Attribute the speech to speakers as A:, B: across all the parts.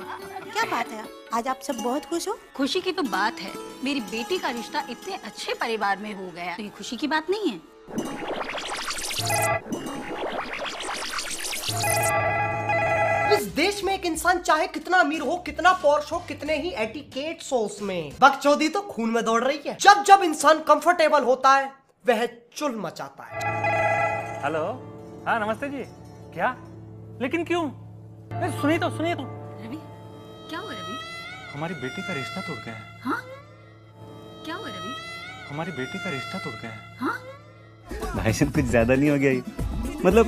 A: क्या बात है, आज आप सब बहुत खुश हो?
B: खुशी की तो बात है, मेरी बेटी का रिश्ता इतने अच्छे परिवार में हो गया, तो ये खुशी की बात नहीं है।
C: इस देश में एक इंसान चाहे कितना अमीर हो, कितना पॉश हो, कितने ही एटिकेट्स हो, उसमें बकचोदी तो खून में दौड़ रही है। जब जब इंसान कंफर्टेबल होता है वह चुल मचाता है।
D: हेलो, हाँ नमस्ते जी। क्या? लेकिन क्यों? सुनिए तो
B: रवि, क्या हुआ रवि?
D: हमारी बेटी का रिश्ता टूट गया है।
B: हाँ? क्या हुआ रवि?
D: हमारी बेटी का रिश्ता टूट गया है।
B: हाँ?
E: भाई साहब कुछ ज्यादा नहीं हो गया ये? मतलब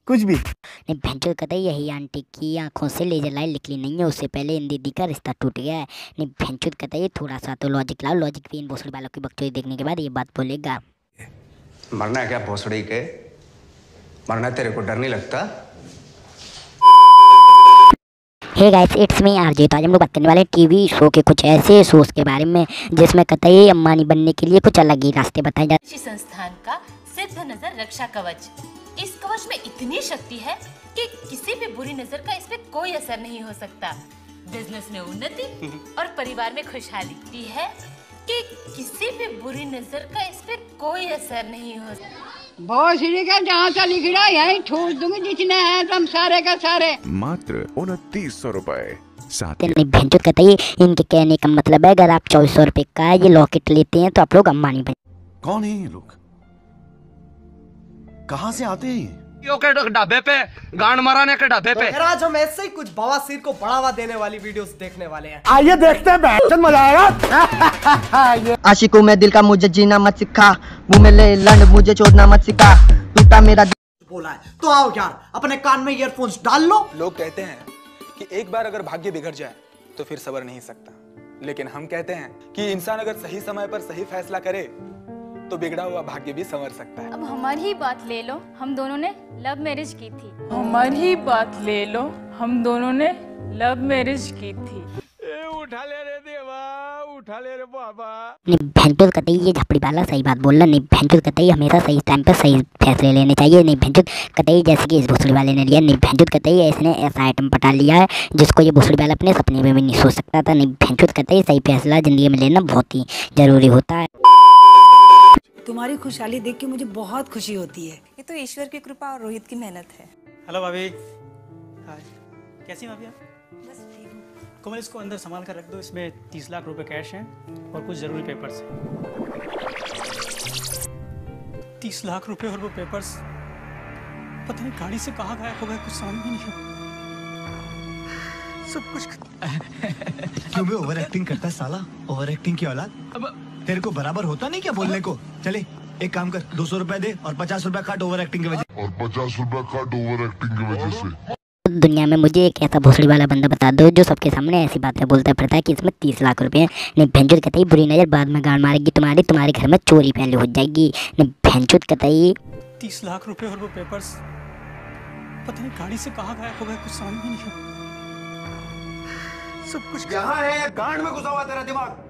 E: कुछ भी
F: नहीं भैंचो कहता यही आंटी की आंखों से लेजर लाइन निकली नहीं है, उससे पहले इन दीदी का रिश्ता टूट गया है। नहीं भैंचो कहता ये थोड़ा सा तो लॉजिक लाओ, लॉजिक भी इन भोसड़ी वालों की बकचोदी देखने के बाद ये बात बोलेगा।
G: मरना है क्या भोसड़ी के? मरना तेरे को डर नहीं लगता?
F: Hey guys, it's me RJ. तो आज हम लोग बात करने वाले टीवी शो के कुछ ऐसे शोज के बारे में जिसमें कतई अंबानी बनने के लिए कुछ अलग ही रास्ते बताए जाते।
H: संस्थान का सिद्ध नजर रक्षा कवच। इस कवच में इतनी शक्ति है कि किसी भी बुरी नजर का इस पे कोई असर नहीं हो सकता। बिजनेस में उन्नति और परिवार में खुशहाली है कि किसी भी बुरी नजर का इस पे कोई असर नहीं हो सकता।
I: भोसड़ी का जहाँ से लिख रहा है यही ठूस दूंगी, जितने हैं तुम सारे का सारे।
J: मात्र 2900 रुपए।
F: नहीं भैंचो कहता है इनके कहने का मतलब है अगर आप 2400 रुपए का ये लॉकेट लेते हैं तो आप लोग अंबानी बन।
J: कौन है ये लोग? कहाँ से आते हैं?
C: ढाबे पे गांड मराने के ढाबे पे। आज हम ऐसे ही कुछ बवासीर को बढ़ावा देने वाली वीडियोस देखने वाले हैं। आइए देखते हैं, बहुत मजा आएगा।
K: आशिकों में दिल का मुझे जीना मत सिखा, मुंह में ले लंड मुझे छोड़ना मत सिखा, टूटा मेरा
C: बोला है तो आओ यार अपने कान में ईयरफोन्स डाल लो।
L: लोग कहते हैं कि एक बार अगर भाग्य बिगड़ जाए तो फिर सवर नहीं सकता, लेकिन हम कहते हैं कि इंसान अगर सही समय पर सही फैसला करे तो बिगड़ा हुआ भाग्य भी संवर सकता है।
M: अब हमारी ही बात ले लो, हम दोनों ने लव मैरिज की थी।
N: हमारी ही बात ले लो, हम दोनों ने लव मैरिज की थी।
D: उठा ले रे देवा, उठा ले रे बाबा।
F: नहीं भैंचो कहता ये झपड़ी वाला सही बात बोल रहा। नहीं भैंचो कहता हमेशा सही टाइम पर सही फैसले लेने चाहिए। नहीं भैंचो कहता जैसे कि इस भोसड़ी वाले ने लिया। नहीं भैंचो कहता इसने ऐसा आइटम पटा लिया है जिसको ये भोसड़ी वाला अपने सपने में भी नहीं सोच सकता था। नहीं भैंचो कहता सही फैसला जिंदगी में लेना बहुत ही जरूरी होता है।
A: तुम्हारी खुशहाली देख के मुझे बहुत खुशी होती है।
H: ये तो ईश्वर की कृपा और रोहित की मेहनत है।
O: हेलो भाभी। हाय, कैसी हैं भाभी आप?
H: बस ठीक हूँ।
O: कोमल इसको अंदर संभाल कर रख दो, इसमें 30 लाख रुपए कैश हैं और कुछ जरूरी पेपर्स हैं। 30 लाख रुपए और वो पेपर्स पता नहीं गाड़ी से कहाँ गायब हो गए, कुछ समझ में नहीं सब कुछ।
P: क्यों भी ओवर एक्टिंग करता है साला? ओवर एक्टिंग की औलाद। अब तेरे को बराबर होता नहीं क्या बोलने को? चले एक काम कर, 200 रुपए दे और 50 रुपए काट ओवर एक्टिंग की वजह।
J: और 50 रुपए काट ओवर एक्टिंग की वजह से।
F: दुनिया में मुझे एक ऐसा भोसड़ी वाला बंदा बता दो जो सबके सामने ऐसी बातें बोलता फिरता है कि इसमें 30 लाख रुपए हैं। नहीं भैंचोद कहता है बुरी नजर बाद में गाड़ मारेगी तुम्हारी, तुम्हारे घर में चोरी पहले हो जाएगी। नहीं भैंचोद कहता है
O: 30 लाख रुपए और वो पेपर्स पता नहीं गाड़ी से कहाँ गायब हो गए, कुछ समझ में नहीं सब कुछ
G: यहाँ है, गांड में घुसा हुआ तेरा दिमाग।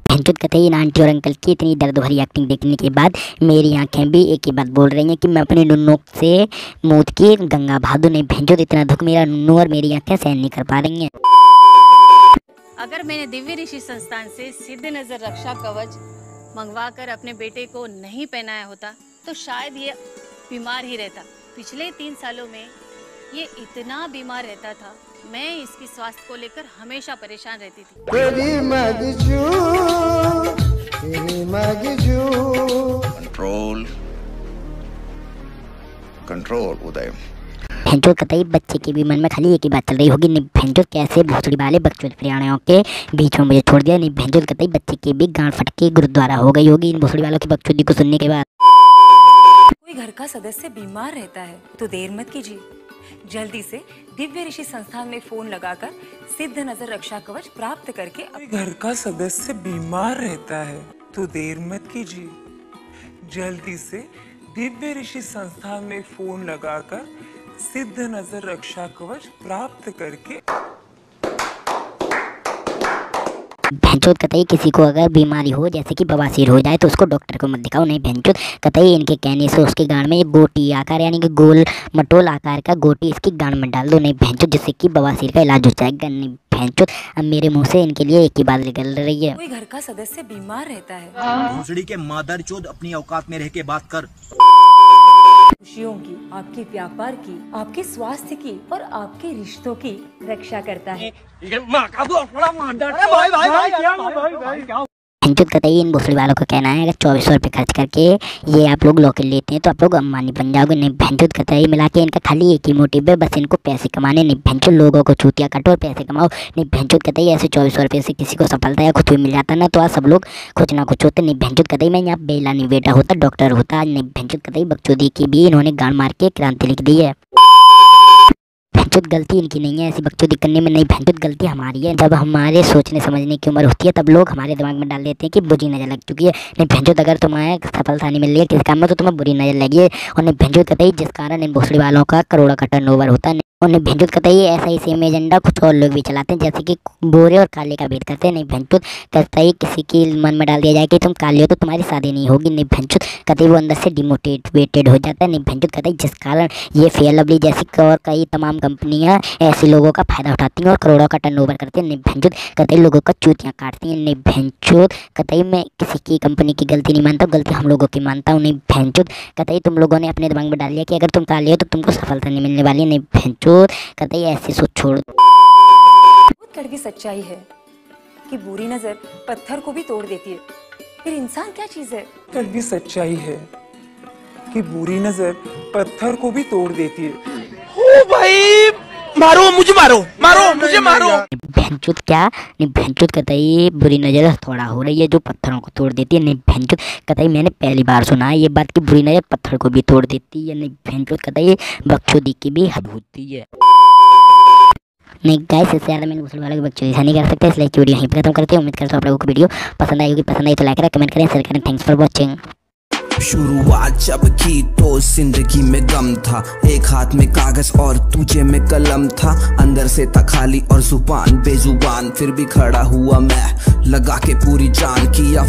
F: भैंचोद कहते हैं इन आंटी और अंकल की इतनी दर्द भरी एक्टिंग देखने के बाद मेरी आंखें भी एक ही बात बोल रही हैं कि मैं अपनी नुन्नू से मौत की गंगा बहा दूं। नहीं भैंचोद इतना दुख मेरा नुन्नू और मेरी आंखें सहन नहीं कर पा रही हैं।
B: अगर मैंने दिव्य ऋषि संस्थान से सिद्ध नजर रक्षा कवच मंगवा कर अपने बेटे को नहीं पहनाया होता तो शायद ये बीमार ही रहता। पिछले 3 सालों में ये इतना बीमार रहता था, मैं इसकी स्वास्थ्य को लेकर हमेशा परेशान रहती थी।
J: कंट्रोल कंट्रोल उदय।
F: भैंचोद कहता बच्चे के भी मन में खाली एक ही बात चल रही होगी, नहीं भैंचोद कैसे भोसड़ी वाले बकचोद प्रियाणियों के बीच में मुझे छोड़ दिया। नहीं भैंचोद कहता बच्चे की भी गांड फट के गुरुद्वारा हो गई होगी इन भोसड़ी वालों की बकचोदी को सुनने के बाद।
H: कोई घर का सदस्य बीमार रहता है तो देर मत कीजिए, जल्दी से दिव्य ऋषि संस्थान में फोन लगाकर सिद्ध नजर रक्षा कवच प्राप्त करके।
N: घर का सदस्य बीमार रहता है तो देर मत कीजिए, जल्दी से दिव्य ऋषि संस्थान में फोन लगाकर सिद्ध नजर रक्षा कवच प्राप्त करके।
F: भैंचोद कतई किसी को अगर बीमारी हो जैसे कि बवासीर हो जाए तो उसको डॉक्टर को मत दिखाओ। नहीं भैंचोद कतई इनके कहने से उसके गांड में एक गोटी आकार यानी कि गोल मटोल आकार का गोटी इसकी गांड में डाल दो। नहीं भैंचोद जिससे कि बवासीर का इलाज हो जाएगा। नहीं भैंचोद अब मेरे मुंह से इनके लिए एक ही बात निकल रही है।
Q: कोई घर का सदस्य बीमार रहता है,
R: भोसड़ी के मादरचोद अपनी औकात में रह के बात कर।
Q: खुशियों की, आपके व्यापार की, आपके स्वास्थ्य की और आपके रिश्तों की रक्षा करता है।
F: भैंचोद कतई इन भोसड़ी वालों का कहना है अगर 2400 रुपये खर्च करके ये आप लोग लॉकर लेते हैं तो आप लोग अंबानी बन जाओगे। नहीं भैंचोद कतई मिला के इनका खाली एक ही मोटिव है, बस इनको पैसे कमाने। नहीं भैंचोद लोगों को चूतिया काटो और पैसे कमाओ। नहीं भैंचोद कतई ऐसे 2400 रुपये से किसी को सफलता या कुछ भी मिल जाता ना तो आज सब लोग कुछ ना कुछ होते। नहीं भैंचोद कतई मैं यहाँ बेला नहीं बेटा होता डॉक्टर होता। नहीं भैंचोद कतई बकचोदी की भी इन्होंने गांड मार के क्रांति लिख दी है। भैंचोद गलती इनकी नहीं है ऐसी बकचोदी करने में। नहीं भैंचोद गलती हमारी है। जब हमारे सोचने समझने की उम्र होती है तब लोग हमारे दिमाग में डाल देते हैं कि बुरी नज़र लग चुकी है। नहीं भैंचोद अगर तुम्हें सफलता नहीं मिल रही है किसी काम में तो तुम्हें बुरी नज़र लगी है। और नहीं भैंचोद कतई जिस कारण इन भोसड़ी वालों का करोड़ों का टर्नओवर होता है। और नहीं भैंचोद कतई ऐसा ही सेम एजेंडा कुछ और लोग भी चलाते हैं जैसे कि बोरे और काले का भेद करते हैं। नहीं भैंचोद कतई किसी के मन में डाल दिया जाए कि तुम काले हो तो तुम्हारी शादी नहीं होगी। नहीं भैंचोद कतई वो अंदर से डिमोटिवेटेड हो जाता है। नहीं भैंचोद कतई जिस कारण ये फेयर लवली जैसी और कई तमाम कंपनियां ऐसे लोगों का फायदा उठाती हैं और करोड़ों का टर्नओवर करती हैं। नहीं भैंचोद कतई लोगों का चूतियाँ काटती हैं। नहीं भैंचोद कतई मैं किसी की कंपनी की गलती नहीं मानता, गलती हम लोगों की मानता हूँ। नहीं भैंचोद कतई तुम लोगों ने अपने दिमाग में डाल लिया कि अगर तुम काले हो तो तुमको सफलता नहीं मिलने वाली। नहीं भैंचोद कतई ऐसी सोच छोड़ दो।
Q: बहुत कड़वी सच्चाई है कि बुरी नजर पत्थर को भी तोड़ देती है, फिर इंसान क्या चीज है।
N: कड़वी सच्चाई है कि बुरी नजर पत्थर को भी तोड़ देती है।
R: ओ भाई मारो मुझे, मारो मुझे मारो।
F: भैंचोद क्या? नहीं भैंचोद कतई बुरी नजर थोड़ा हो रही है जो पत्थरों को तोड़ देती है। नहीं भैंचोद कतई मैंने पहली बार सुना है ये बात कि बुरी नजर पत्थर को भी तोड़ देती है। नहीं भैंचोद कतई बकचोदी की भी हद होती है। नहीं गाइस इससे ज़्यादा मैंने भोसड़ी वालों की बकचोदी नहीं कर सकते इसलिए वीडियो यहीं पर खत्म करते हैं। उम्मीद करता हूँ आप लोगों को वीडियो पसंद आई होगी। पसंद आई तो लाइक करें, कमेंट करें, शेयर करें। Thanks for watching.
S: शुरुआत जब की तो जिंदगी में गम था, एक हाथ में कागज और तुझे में कलम था, अंदर से था खाली और जुबान बेजुबान, फिर भी खड़ा हुआ मैं लगा के पूरी जान किया।